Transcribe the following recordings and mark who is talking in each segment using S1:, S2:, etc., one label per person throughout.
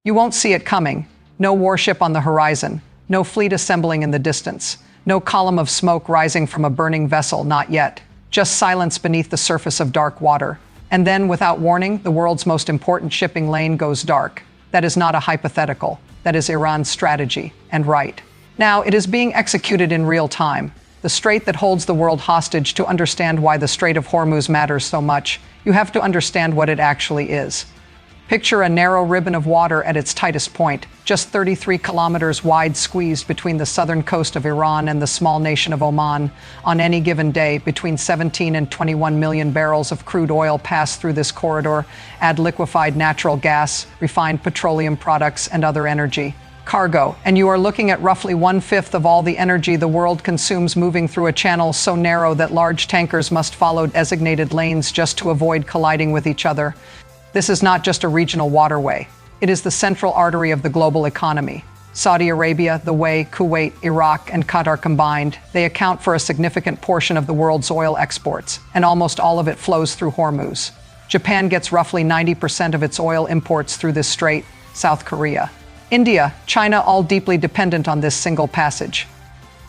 S1: You won't see it coming. No warship on the horizon. No fleet assembling in the distance. No column of smoke rising from a burning vessel, not yet. Just silence beneath the surface of dark water. And then, without warning, the world's most important shipping lane goes dark. That is not a hypothetical. That is Iran's strategy, and right. Now, it is being executed in real time. The strait that holds the world hostage. To understand why the Strait of Hormuz matters so much, you have to understand what it actually is. Picture a narrow ribbon of water at its tightest point, just 33 kilometers wide, squeezed between the southern coast of Iran and the small nation of Oman. On any given day, between 17 and 21 million barrels of crude oil pass through this corridor. Add liquefied natural gas, refined petroleum products, and other energy. Cargo, and you are looking at roughly 1/5 of all the energy the world consumes moving through a channel so narrow that large tankers must follow designated lanes just to avoid colliding with each other. This is not just a regional waterway. It is the central artery of the global economy. Saudi Arabia, the way, Kuwait, Iraq, and Qatar combined, they account for a significant portion of the world's oil exports, and almost all of it flows through Hormuz. Japan gets roughly 90% of its oil imports through this strait, South Korea. India, China, all deeply dependent on this single passage.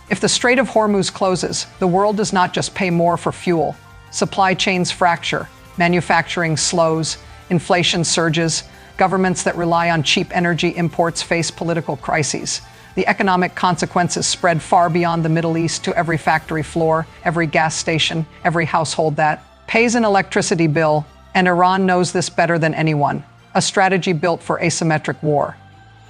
S1: If the Strait of Hormuz closes, the world does not just pay more for fuel. Supply chains fracture, manufacturing slows, inflation surges, governments that rely on cheap energy imports face political crises. The economic consequences spread far beyond the Middle East to every factory floor, every gas station, every household that pays an electricity bill, and Iran knows this better than anyone. A strategy built for asymmetric war.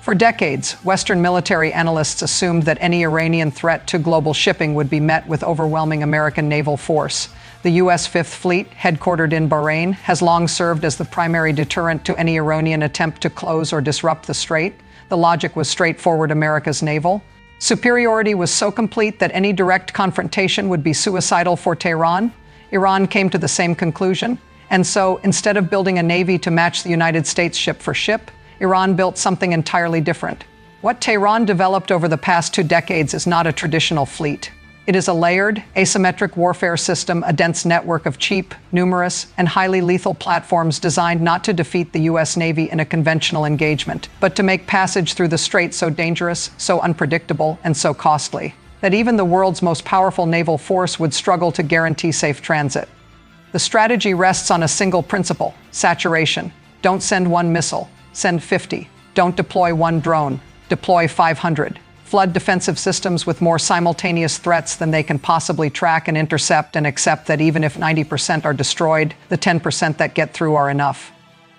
S1: For decades, Western military analysts assumed that any Iranian threat to global shipping would be met with overwhelming American naval force. The U.S. Fifth Fleet, headquartered in Bahrain, has long served as the primary deterrent to any Iranian attempt to close or disrupt the strait. The logic was straightforward: America's naval superiority was so complete that any direct confrontation would be suicidal for Tehran. Iran came to the same conclusion. And so, instead of building a navy to match the United States ship for ship, Iran built something entirely different. What Tehran developed over the past 2 decades is not a traditional fleet. It is a layered, asymmetric warfare system, a dense network of cheap, numerous, and highly lethal platforms designed not to defeat the U.S. Navy in a conventional engagement, but to make passage through the strait so dangerous, so unpredictable, and so costly, that even the world's most powerful naval force would struggle to guarantee safe transit. The strategy rests on a single principle: saturation. Don't send one missile. Send 50. Don't deploy one drone. Deploy 500. Flood defensive systems with more simultaneous threats than they can possibly track and intercept, and accept that even if 90% are destroyed, the 10% that get through are enough.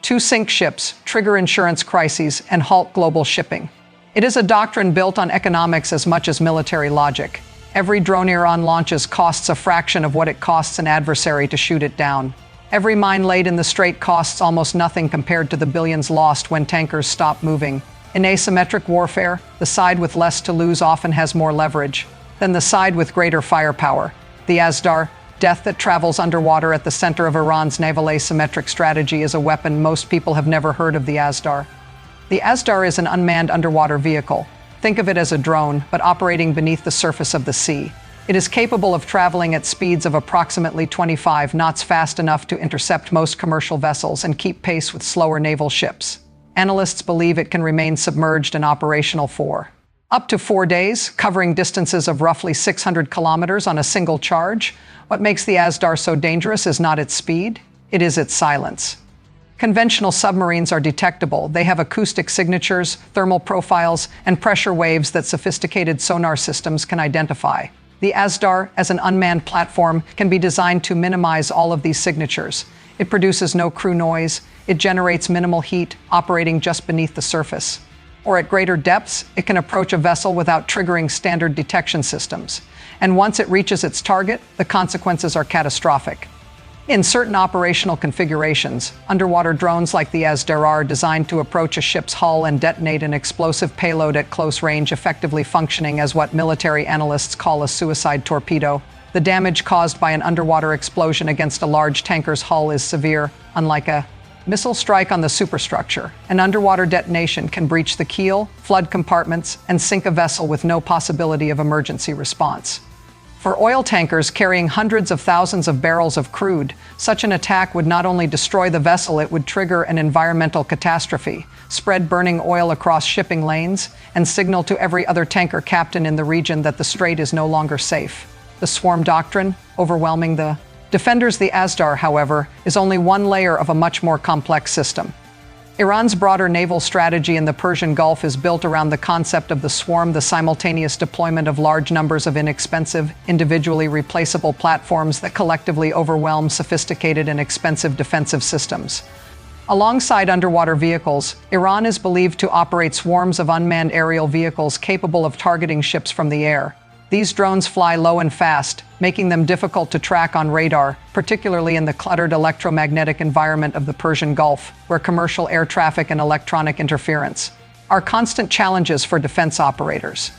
S1: To sink ships, trigger insurance crises, and halt global shipping. It is a doctrine built on economics as much as military logic. Every drone Iran launches costs a fraction of what it costs an adversary to shoot it down. Every mine laid in the strait costs almost nothing compared to the billions lost when tankers stop moving. In asymmetric warfare, the side with less to lose often has more leverage than the side with greater firepower. The Azhdar, death that travels underwater at the center of Iran's naval asymmetric strategy, is a weapon most people have never heard of. The Azhdar. The Azhdar is an unmanned underwater vehicle. Think of it as a drone, but operating beneath the surface of the sea. It is capable of traveling at speeds of approximately 25 knots, fast enough to intercept most commercial vessels and keep pace with slower naval ships. Analysts believe it can remain submerged and operational for up to 4 days, covering distances of roughly 600 kilometers on a single charge. What makes the Azhdar so dangerous is not its speed, it is its silence. Conventional submarines are detectable. They have acoustic signatures, thermal profiles, and pressure waves that sophisticated sonar systems can identify. The Azhdar, as an unmanned platform, can be designed to minimize all of these signatures. It produces no crew noise. It generates minimal heat, operating just beneath the surface. Or at greater depths, it can approach a vessel without triggering standard detection systems. And once it reaches its target, the consequences are catastrophic. In certain operational configurations, underwater drones like the Azhdar are designed to approach a ship's hull and detonate an explosive payload at close range, effectively functioning as what military analysts call a suicide torpedo. The damage caused by an underwater explosion against a large tanker's hull is severe. Unlike a missile strike on the superstructure, an underwater detonation can breach the keel, flood compartments, and sink a vessel with no possibility of emergency response. For oil tankers carrying hundreds of thousands of barrels of crude, such an attack would not only destroy the vessel, it would trigger an environmental catastrophe, spread burning oil across shipping lanes, and signal to every other tanker captain in the region that the strait is no longer safe. The swarm doctrine, overwhelming the defenders. The Azhdar, however, is only one layer of a much more complex system. Iran's broader naval strategy in the Persian Gulf is built around the concept of the swarm, the simultaneous deployment of large numbers of inexpensive, individually replaceable platforms that collectively overwhelm sophisticated and expensive defensive systems. Alongside underwater vehicles, Iran is believed to operate swarms of unmanned aerial vehicles capable of targeting ships from the air. These drones fly low and fast, making them difficult to track on radar, particularly in the cluttered electromagnetic environment of the Persian Gulf, where commercial air traffic and electronic interference are constant challenges for defense operators.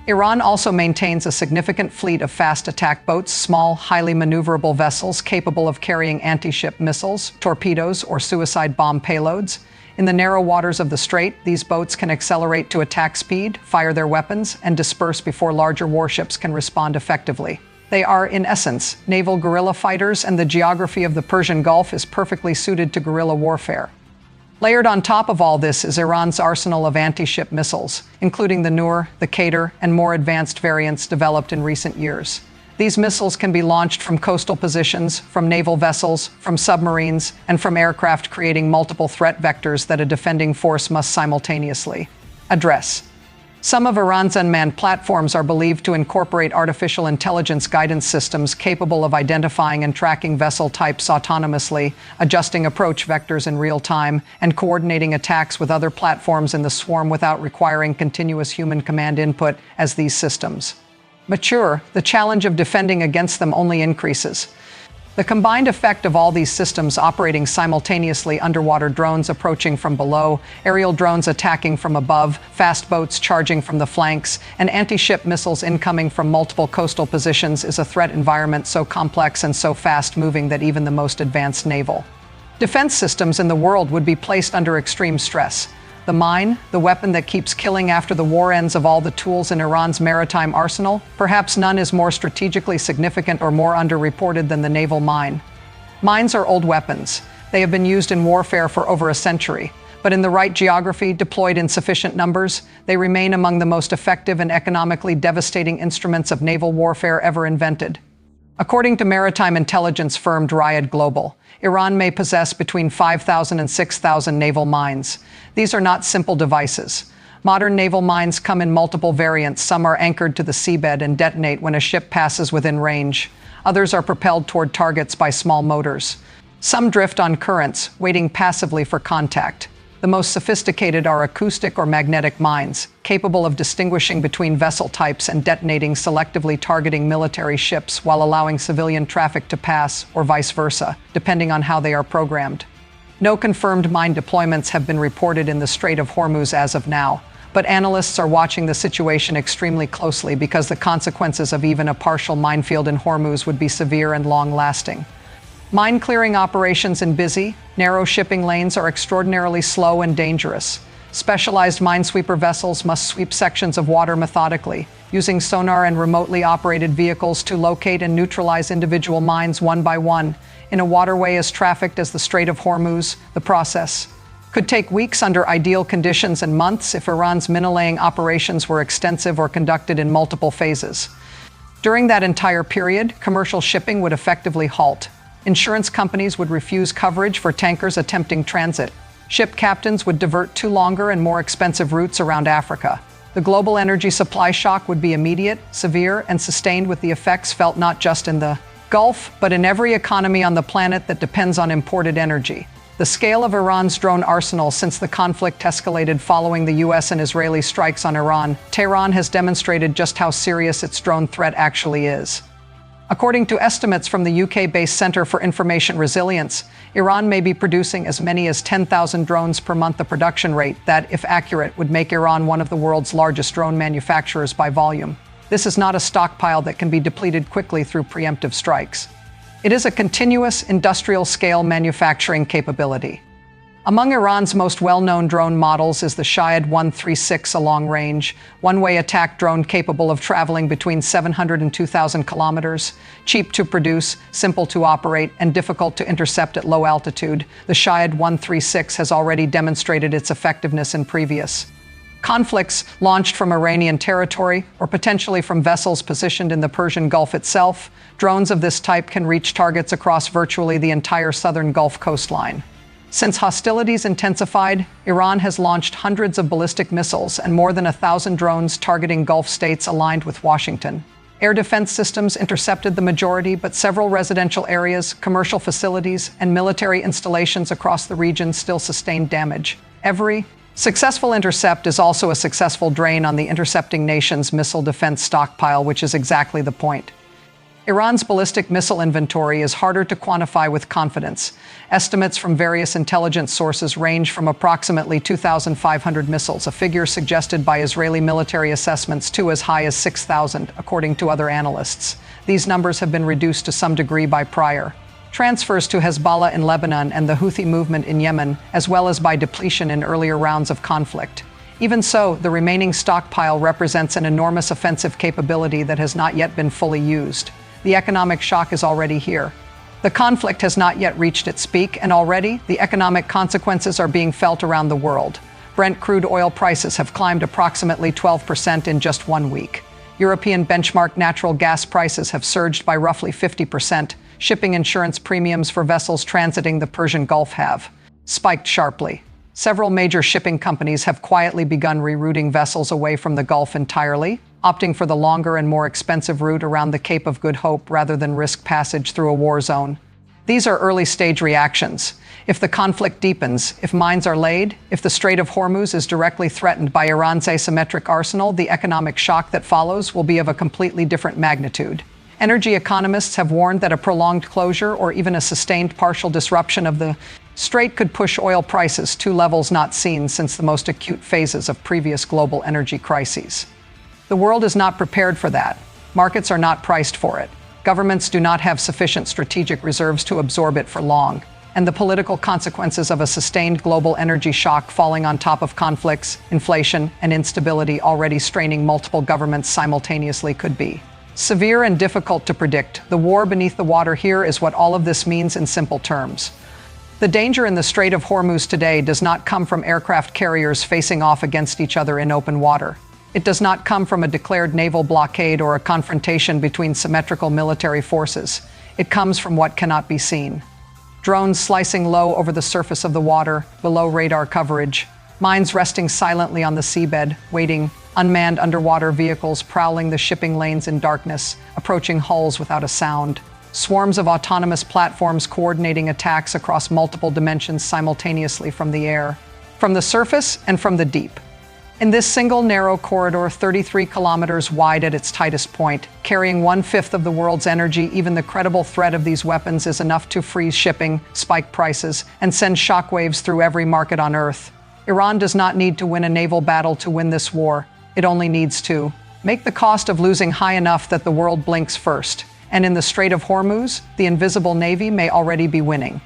S1: Iran also maintains a significant fleet of fast attack boats, small, highly maneuverable vessels capable of carrying anti-ship missiles, torpedoes, or suicide bomb payloads. In the narrow waters of the strait, these boats can accelerate to attack speed, fire their weapons, and disperse before larger warships can respond effectively. They are, in essence, naval guerrilla fighters, and the geography of the Persian Gulf is perfectly suited to guerrilla warfare. Layered on top of all this is Iran's arsenal of anti-ship missiles, including the Nur, the Qatar, and more advanced variants developed in recent years. These missiles can be launched from coastal positions, from naval vessels, from submarines, and from aircraft, creating multiple threat vectors that a defending force must simultaneously address. Some of Iran's unmanned platforms are believed to incorporate artificial intelligence guidance systems capable of identifying and tracking vessel types autonomously, adjusting approach vectors in real time, and coordinating attacks with other platforms in the swarm without requiring continuous human command input. As these systems mature, the challenge of defending against them only increases. The combined effect of all these systems operating simultaneously, underwater drones approaching from below, aerial drones attacking from above, fast boats charging from the flanks, and anti-ship missiles incoming from multiple coastal positions, is a threat environment so complex and so fast-moving that even the most advanced naval defense systems in the world would be placed under extreme stress. The mine, the weapon that keeps killing after the war ends, of all the tools in Iran's maritime arsenal, perhaps none is more strategically significant or more underreported than the naval mine. Mines are old weapons. They have been used in warfare for over a century, but in the right geography, deployed in sufficient numbers, they remain among the most effective and economically devastating instruments of naval warfare ever invented. According to maritime intelligence firm Riyadh Global, Iran may possess between 5,000 and 6,000 naval mines. These are not simple devices. Modern naval mines come in multiple variants. Some are anchored to the seabed and detonate when a ship passes within range. Others are propelled toward targets by small motors. Some drift on currents, waiting passively for contact. The most sophisticated are acoustic or magnetic mines, capable of distinguishing between vessel types and detonating selectively, targeting military ships while allowing civilian traffic to pass, or vice versa, depending on how they are programmed. No confirmed mine deployments have been reported in the Strait of Hormuz as of now, but analysts are watching the situation extremely closely because the consequences of even a partial minefield in Hormuz would be severe and long-lasting. Mine-clearing operations in busy, narrow shipping lanes are extraordinarily slow and dangerous. Specialized minesweeper vessels must sweep sections of water methodically, using sonar and remotely operated vehicles to locate and neutralize individual mines one by one. In a waterway as trafficked as the Strait of Hormuz, the process could take weeks under ideal conditions and months if Iran's mina-laying operations were extensive or conducted in multiple phases. During that entire period, commercial shipping would effectively halt. Insurance companies would refuse coverage for tankers attempting transit. Ship captains would divert to longer and more expensive routes around Africa. The global energy supply shock would be immediate, severe, and sustained, with the effects felt not just in the Gulf, but in every economy on the planet that depends on imported energy. The scale of Iran's drone arsenal since the conflict escalated following the U.S. and Israeli strikes on Iran, Tehran has demonstrated just how serious its drone threat actually is. According to estimates from the UK-based Center for Information Resilience, Iran may be producing as many as 10,000 drones per month, a production rate that, if accurate, would make Iran one of the world's largest drone manufacturers by volume. This is not a stockpile that can be depleted quickly through preemptive strikes. It is a continuous industrial-scale manufacturing capability. Among Iran's most well-known drone models is the Shahed 136, a long-range, one-way attack drone capable of traveling between 700 and 2,000 kilometers. Cheap to produce, simple to operate, and difficult to intercept at low altitude, the Shahed 136 has already demonstrated its effectiveness in previous conflicts launched from Iranian territory or potentially from vessels positioned in the Persian Gulf itself. Drones of this type can reach targets across virtually the entire southern Gulf coastline. Since hostilities intensified, Iran has launched hundreds of ballistic missiles and more than 1,000 drones targeting Gulf states aligned with Washington. Air defense systems intercepted the majority, but several residential areas, commercial facilities, and military installations across the region still sustained damage. Every successful intercept is also a successful drain on the intercepting nation's missile defense stockpile, which is exactly the point. Iran's ballistic missile inventory is harder to quantify with confidence. Estimates from various intelligence sources range from approximately 2,500 missiles, a figure suggested by Israeli military assessments, to as high as 6,000, according to other analysts. These numbers have been reduced to some degree by prior transfers to Hezbollah in Lebanon and the Houthi movement in Yemen, as well as by depletion in earlier rounds of conflict. Even so, the remaining stockpile represents an enormous offensive capability that has not yet been fully used. The economic shock is already here. The conflict has not yet reached its peak, and already the economic consequences are being felt around the world. Brent crude oil prices have climbed approximately 12% in just 1 week. European benchmark natural gas prices have surged by roughly 50%. Shipping insurance premiums for vessels transiting the Persian Gulf have spiked sharply. Several major shipping companies have quietly begun rerouting vessels away from the Gulf entirely, opting for the longer and more expensive route around the Cape of Good Hope rather than risk passage through a war zone. These are early-stage reactions. If the conflict deepens, if mines are laid, if the Strait of Hormuz is directly threatened by Iran's asymmetric arsenal, the economic shock that follows will be of a completely different magnitude. Energy economists have warned that a prolonged closure or even a sustained partial disruption of the Strait could push oil prices to levels not seen since the most acute phases of previous global energy crises. The world is not prepared for that. Markets are not priced for it. Governments do not have sufficient strategic reserves to absorb it for long. And the political consequences of a sustained global energy shock falling on top of conflicts, inflation, and instability already straining multiple governments simultaneously could be severe and difficult to predict. The war beneath the water here is what all of this means in simple terms. The danger in the Strait of Hormuz today does not come from aircraft carriers facing off against each other in open water. It does not come from a declared naval blockade or a confrontation between symmetrical military forces. It comes from what cannot be seen. Drones slicing low over the surface of the water, below radar coverage. Mines resting silently on the seabed, waiting. Unmanned underwater vehicles prowling the shipping lanes in darkness, approaching hulls without a sound. Swarms of autonomous platforms coordinating attacks across multiple dimensions simultaneously from the air, from the surface, and from the deep. In this single narrow corridor, 33 kilometers wide at its tightest point, carrying 1/5 of the world's energy, even the credible threat of these weapons is enough to freeze shipping, spike prices, and send shockwaves through every market on Earth. Iran does not need to win a naval battle to win this war. It only needs to make the cost of losing high enough that the world blinks first. And in the Strait of Hormuz, the invisible navy may already be winning.